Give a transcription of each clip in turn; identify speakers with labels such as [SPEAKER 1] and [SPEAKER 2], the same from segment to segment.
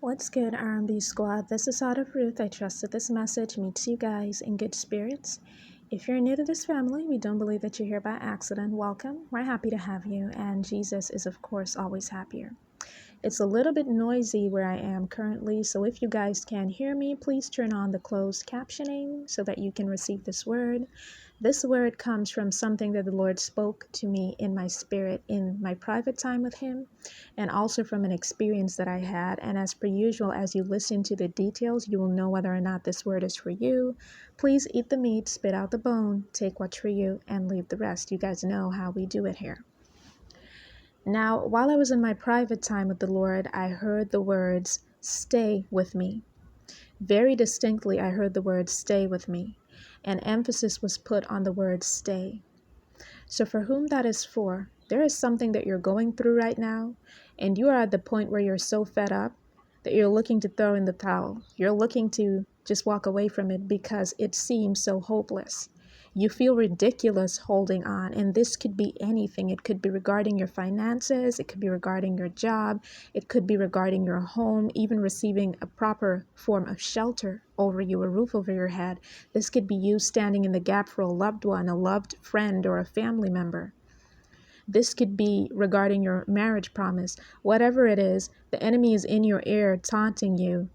[SPEAKER 1] What's good, R&B squad? This is out of Ruth. I trust that this message meets you guys in good spirits. If you're new to this family, we don't believe that you're here by accident. Welcome. We're happy to have you, and Jesus is, of course, always happier. It's a little bit noisy where I am currently, so if you guys can hear me, please turn on the closed captioning so that you can receive this word. This word comes from something that the Lord spoke to me in my spirit in my private time with Him, and also from an experience that I had. And as per usual, as you listen to the details, you will know whether or not this word is for you. Please eat the meat, spit out the bone, take what's for you, and leave the rest. You guys know how we do it here. Now, while I was in my private time with the Lord, I heard the words, "Stay with me." Very distinctly, I heard the words, "Stay with me." And emphasis was put on the word "stay." So for whom that is for, there is something that you're going through right now, and you are at the point where you're so fed up that you're looking to throw in the towel. You're looking to just walk away from it because it seems so hopeless. You feel ridiculous holding on, and this could be anything. It could be regarding your finances, it could be regarding your job, it could be regarding your home, even receiving a proper form of shelter over you, a roof over your head. This could be you standing in the gap for a loved one, a loved friend, or a family member. This could be regarding your marriage promise. Whatever it is, the enemy is in your ear taunting you,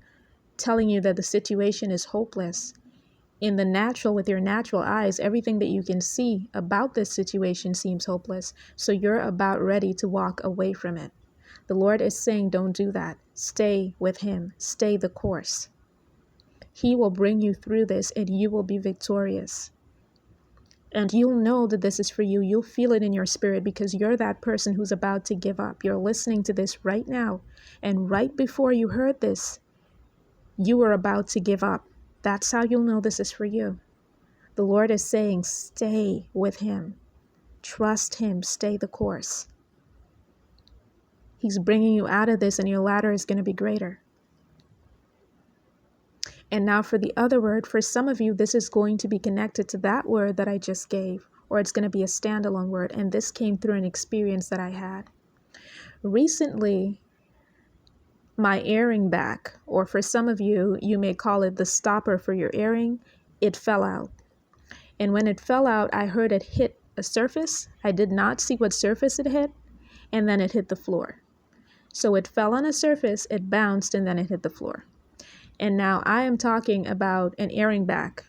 [SPEAKER 1] telling you that the situation is hopeless. In the natural, with your natural eyes, everything that you can see about this situation seems hopeless. So you're about ready to walk away from it. The Lord is saying, don't do that. Stay with Him. Stay the course. He will bring you through this and you will be victorious. And you'll know that this is for you. You'll feel it in your spirit because you're that person who's about to give up. You're listening to this right now. And right before you heard this, you were about to give up. That's how you'll know this is for you. The Lord is saying, stay with Him. Trust Him. Stay the course. He's bringing you out of this and your ladder is going to be greater. And now for the other word, for some of you, this is going to be connected to that word that I just gave, or it's going to be a standalone word. And this came through an experience that I had. Recently, my earring back, or for some of you, you may call it the stopper for your earring, it fell out. And when it fell out, I heard it hit a surface. I did not see what surface it hit, and then it hit the floor. So it fell on a surface, it bounced, and then it hit the floor. And now I am talking about an earring back,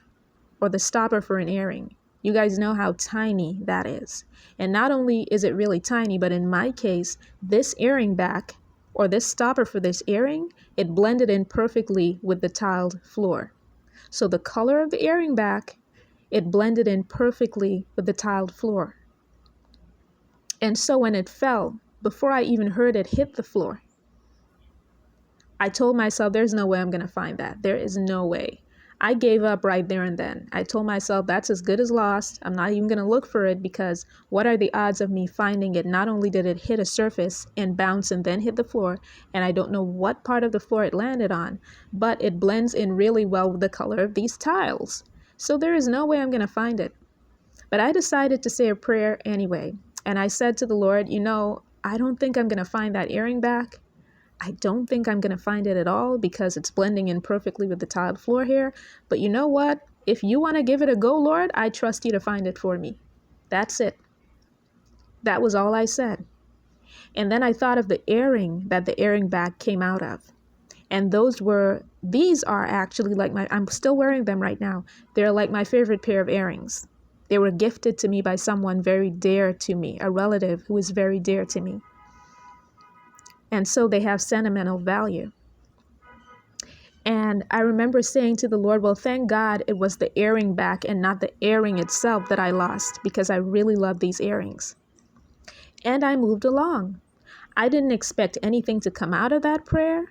[SPEAKER 1] or the stopper for an earring. You guys know how tiny that is. And not only is it really tiny, but in my case, this earring back, or this stopper for this earring, it blended in perfectly with the tiled floor. So the color of the earring back, it blended in perfectly with the tiled floor. And so when it fell, before I even heard it hit the floor, I told myself, there's no way I'm going to find that. There is no way. I gave up right there and then. I told myself that's as good as lost. I'm not even going to look for it because what are the odds of me finding it? Not only did it hit a surface and bounce and then hit the floor, and I don't know what part of the floor it landed on, but it blends in really well with the color of these tiles. So there is no way I'm going to find it. But I decided to say a prayer anyway. And I said to the Lord, I don't think I'm going to find that earring back. I don't think I'm going to find it at all because it's blending in perfectly with the tiled floor here. But you know what? If you want to give it a go, Lord, I trust you to find it for me. That's it. That was all I said. And then I thought of the earring that the earring back came out of. And these are actually I'm still wearing them right now. They're like my favorite pair of earrings. They were gifted to me by someone very dear to me, a relative who is very dear to me. And so they have sentimental value. And I remember saying to the Lord, well, thank God it was the earring back and not the earring itself that I lost because I really love these earrings. And I moved along. I didn't expect anything to come out of that prayer.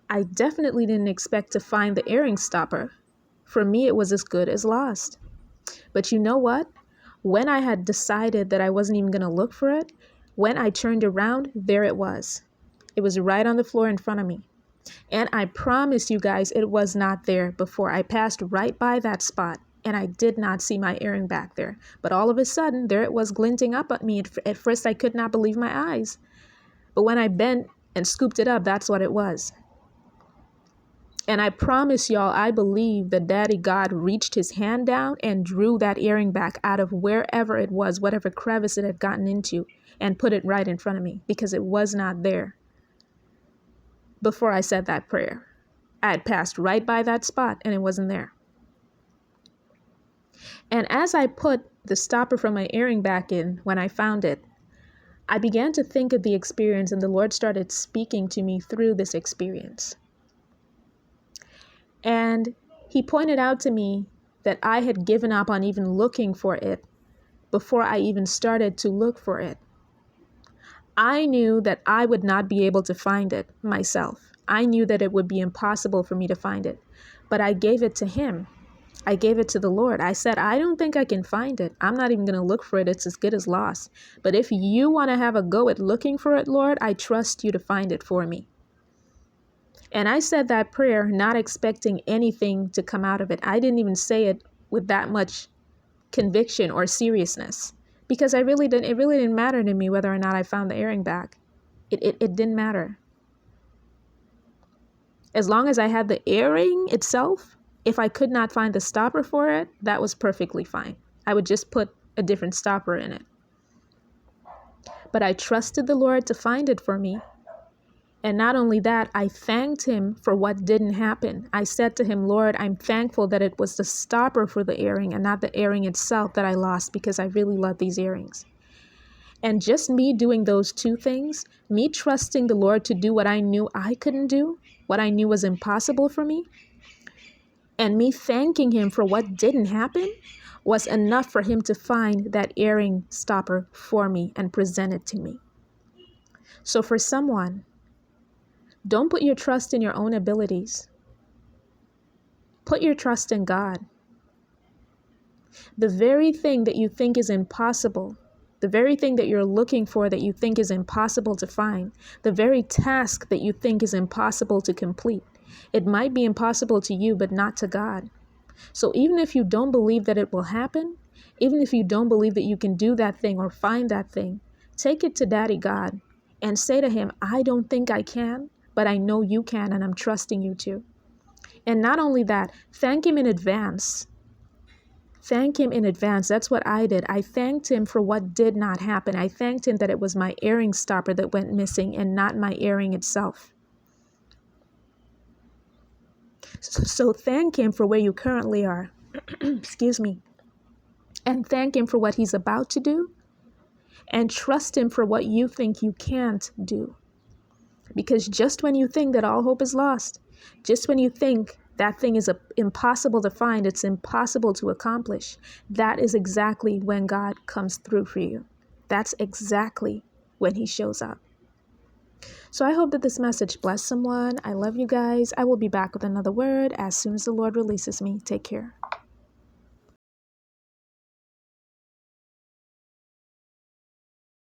[SPEAKER 1] I definitely didn't expect to find the earring stopper. For me, it was as good as lost. But you know what? When I had decided that I wasn't even going to look for it, when I turned around, there it was. It was right on the floor in front of me. And I promise you guys, it was not there before. I passed right by that spot and I did not see my earring back there. But all of a sudden, there it was glinting up at me. At first, I could not believe my eyes. But when I bent and scooped it up, that's what it was. And I promise y'all, I believe that Daddy God reached his hand down and drew that earring back out of wherever it was, whatever crevice it had gotten into, and put it right in front of me, because it was not there before I said that prayer. I had passed right by that spot and it wasn't there. And as I put the stopper from my earring back in, when I found it, I began to think of the experience, and the Lord started speaking to me through this experience. And he pointed out to me that I had given up on even looking for it before I even started to look for it. I knew that I would not be able to find it myself. I knew that it would be impossible for me to find it, but I gave it to him. I gave it to the Lord. I said, I don't think I can find it. I'm not even going to look for it. It's as good as lost. But if you want to have a go at looking for it, Lord, I trust you to find it for me. And I said that prayer not expecting anything to come out of it. I didn't even say it with that much conviction or seriousness, because it really didn't matter to me whether or not I found the earring back. It didn't matter. As long as I had the earring itself, if I could not find the stopper for it, that was perfectly fine. I would just put a different stopper in it. But I trusted the Lord to find it for me. And not only that, I thanked him for what didn't happen. I said to him, Lord, I'm thankful that it was the stopper for the earring and not the earring itself that I lost, because I really love these earrings. And just me doing those two things, me trusting the Lord to do what I knew I couldn't do, what I knew was impossible for me, and me thanking him for what didn't happen, was enough for him to find that earring stopper for me and present it to me. So for someone, don't put your trust in your own abilities. Put your trust in God. The very thing that you think is impossible, the very thing that you're looking for that you think is impossible to find, the very task that you think is impossible to complete, it might be impossible to you, but not to God. So even if you don't believe that it will happen, even if you don't believe that you can do that thing or find that thing, take it to Daddy God and say to him, I don't think I can, but I know you can, and I'm trusting you to. And not only that, thank him in advance. Thank him in advance. That's what I did. I thanked him for what did not happen. I thanked him that it was my earring stopper that went missing and not my earring itself. So thank him for where you currently are. Excuse me. And thank him for what he's about to do. And trust him for what you think you can't do. Because just when you think that all hope is lost, just when you think that thing is impossible to find, it's impossible to accomplish, that is exactly when God comes through for you. That's exactly when he shows up. So I hope that this message blessed someone. I love you guys. I will be back with another word as soon as the Lord releases me. Take care.